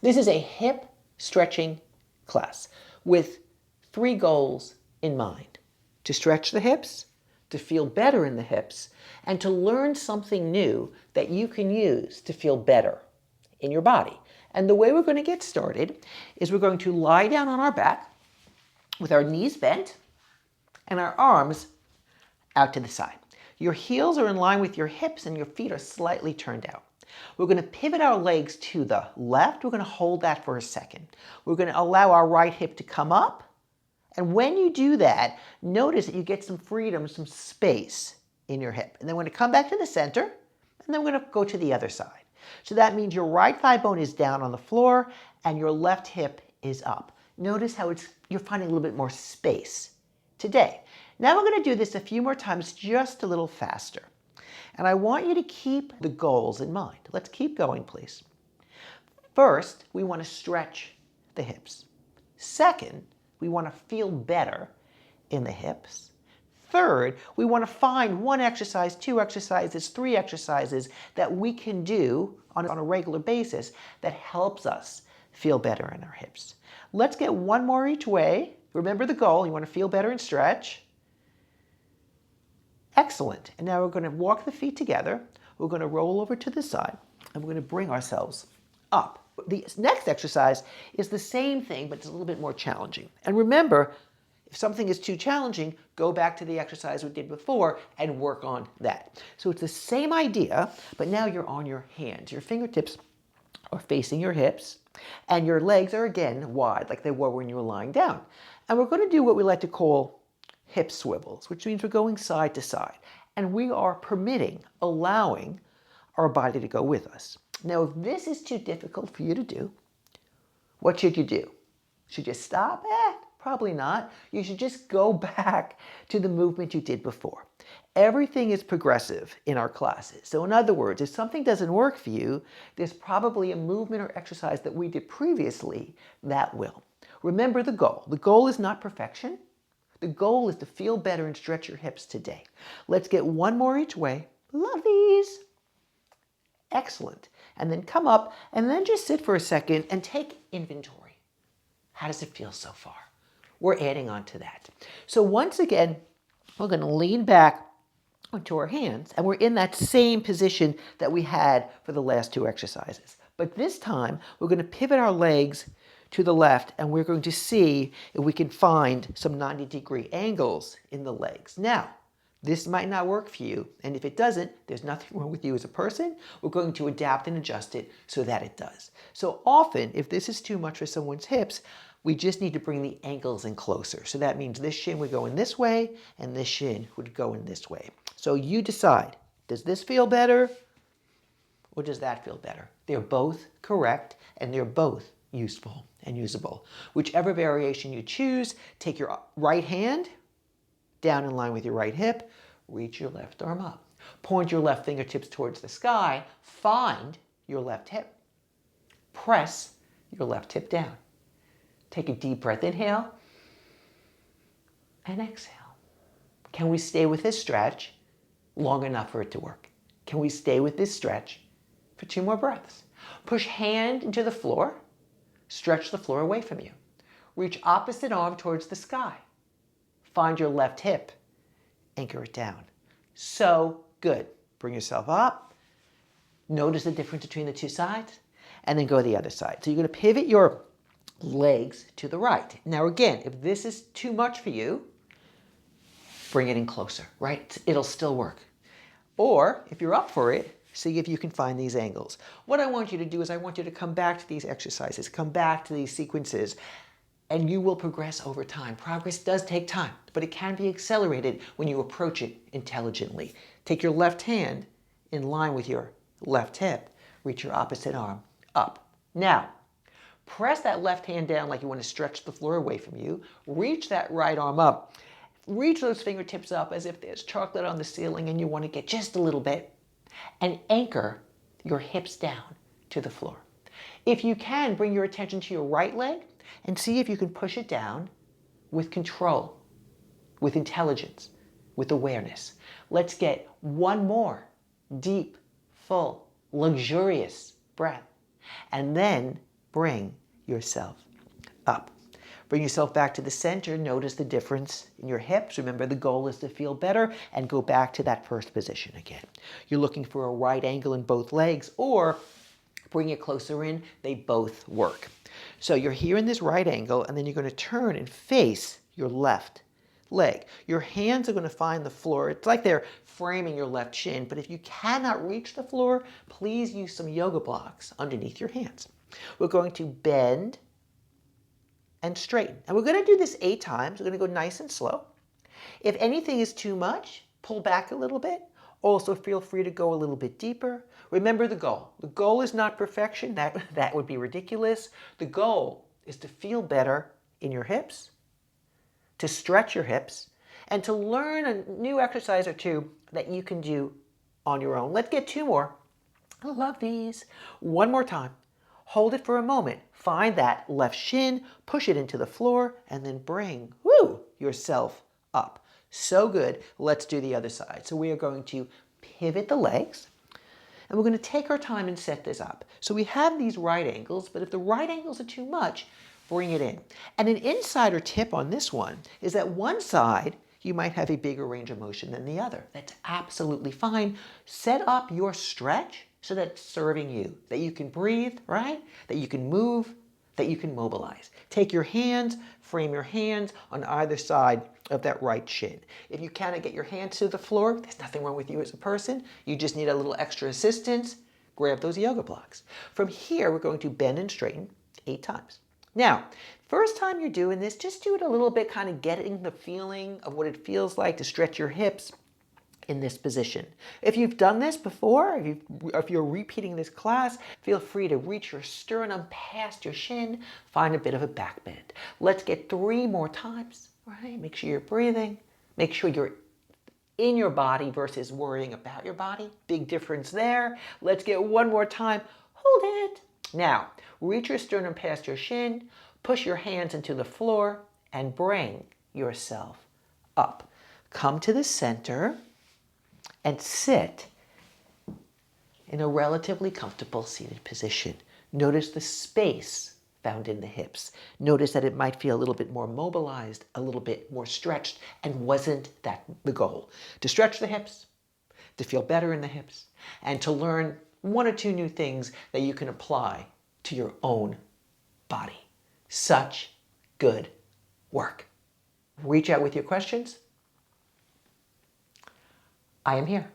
This is a hip stretching class with 3 goals in mind: to stretch the hips, to feel better in the hips, and to learn something new that you can use to feel better in your body. And the way we're going to get started is we're going to lie down on our back with our knees bent and our arms out to the side. Your heels are in line with your hips and your feet are slightly turned out. We're going to pivot our legs to the left. We're going to hold that for a second. We're going to allow our right hip to come up. And when you do that, notice that you get some freedom, some space in your hip. And then we're going to come back to the center, and then we're going to go to the other side. So that means your right thigh bone is down on the floor and your left hip is up. Notice how you're finding a little bit more space today. Now we're going to do this a few more times, just a little faster. And I want you to keep the goals in mind. Let's keep going, please. First, we want to stretch the hips. Second, we want to feel better in the hips. Third, we want to find 1 exercise, 2 exercises, 3 exercises that we can do on a regular basis that helps us feel better in our hips. Let's get 1 more each way. Remember the goal. You want to feel better and stretch. Excellent. And now we're going to walk the feet together. We're going to roll over to the side, and we're going to bring ourselves up. The next exercise is the same thing, but it's a little bit more challenging. And remember, if something is too challenging, go back to the exercise we did before and work on that. So it's the same idea, but now you're on your hands. Your fingertips are facing your hips, and your legs are again wide, like they were when you were lying down. And we're going to do what we like to call hip swivels, which means we're going side to side. And we are permitting, allowing our body to go with us. Now, if this is too difficult for you to do, what should you do? Should you stop? Probably not. You should just go back to the movement you did before. Everything is progressive in our classes. So in other words, if something doesn't work for you, there's probably a movement or exercise that we did previously that will. Remember the goal. The goal is not perfection. The goal is to feel better and stretch your hips today. Let's get 1 more each way. Love these. Excellent. And then come up and then just sit for a second and take inventory. How does it feel so far? We're adding on to that. So once again, we're going to lean back onto our hands, and we're in that same position that we had for the last 2 exercises. But this time, we're going to pivot our legs to the left, and we're going to see if we can find some 90-degree angles in the legs. Now, this might not work for you, and if it doesn't, there's nothing wrong with you as a person. We're going to adapt and adjust it so that it does. So often, if this is too much for someone's hips, we just need to bring the ankles in closer. So that means this shin would go in this way, and this shin would go in this way. So you decide, does this feel better, or does that feel better? They're both correct, and they're both useful and usable. Whichever variation you choose, take your right hand down in line with your right hip, reach your left arm up. Point your left fingertips towards the sky, find your left hip. Press your left hip down. Take a deep breath, inhale, and exhale. Can we stay with this stretch long enough for it to work? Can we stay with this stretch for 2 more breaths? Push hand into the floor, stretch the floor away from you. Reach opposite arm towards the sky. Find your left hip, anchor it down. So good. Bring yourself up. Notice the difference between the 2 sides, and then go the other side. So you're going to pivot your legs to the right. Now again, if this is too much for you, bring it in closer, right? It'll still work. Or if you're up for it, see if you can find these angles. What I want you to do is I want you to come back to these exercises, come back to these sequences, and you will progress over time. Progress does take time, but it can be accelerated when you approach it intelligently. Take your left hand in line with your left hip, reach your opposite arm up. Now, press that left hand down like you want to stretch the floor away from you. Reach that right arm up. Reach those fingertips up as if there's chocolate on the ceiling and you want to get just a little bit. And anchor your hips down to the floor. If you can, bring your attention to your right leg and see if you can push it down with control, with intelligence, with awareness. Let's get 1 more deep, full, luxurious breath. And then bring yourself up. Bring yourself back to the center. Notice the difference in your hips. Remember, the goal is to feel better and go back to that first position again. You're looking for a right angle in both legs, or bring it closer in. They both work. So you're here in this right angle, and then you're going to turn and face your left leg. Your hands are going to find the floor. It's like they're framing your left shin, but if you cannot reach the floor, please use some yoga blocks underneath your hands. We're going to bend and straighten. And we're going to do this 8 times. We're going to go nice and slow. If anything is too much, pull back a little bit. Also feel free to go a little bit deeper. Remember the goal. The goal is not perfection. That would be ridiculous. The goal is to feel better in your hips, to stretch your hips, and to learn a new exercise or two that you can do on your own. Let's get 2 more. I love these. One more time. Hold it for a moment. Find that left shin, push it into the floor, and then bring yourself up. So good. Let's do the other side. So we are going to pivot the legs, and we're going to take our time and set this up. So we have these right angles, but if the right angles are too much, bring it in. And an insider tip on this one is that one side, you might have a bigger range of motion than the other. That's absolutely fine. Set up your stretch so that it's serving you, that you can breathe, right? That you can move, that you can mobilize. Take your hands, frame your hands on either side of that right shin. If you cannot get your hands to the floor, there's nothing wrong with you as a person. You just need a little extra assistance. Grab those yoga blocks. From here, we're going to bend and straighten 8 times. Now, first time you're doing this, just do it a little bit, kind of getting the feeling of what it feels like to stretch your hips in this position. If you've done this before, if you're repeating this class, feel free to reach your sternum past your shin, find a bit of a back bend. Let's get 3 more times, right? Make sure you're breathing. Make sure you're in your body versus worrying about your body. Big difference there. Let's get 1 more time. Hold it. Now, reach your sternum past your shin, push your hands into the floor, and bring yourself up. Come to the center and sit in a relatively comfortable seated position. Notice the space found in the hips. Notice that it might feel a little bit more mobilized, a little bit more stretched, and wasn't that the goal? To stretch the hips, to feel better in the hips, and to learn 1 or 2 new things that you can apply to your own body. Such good work. Reach out with your questions. I am here.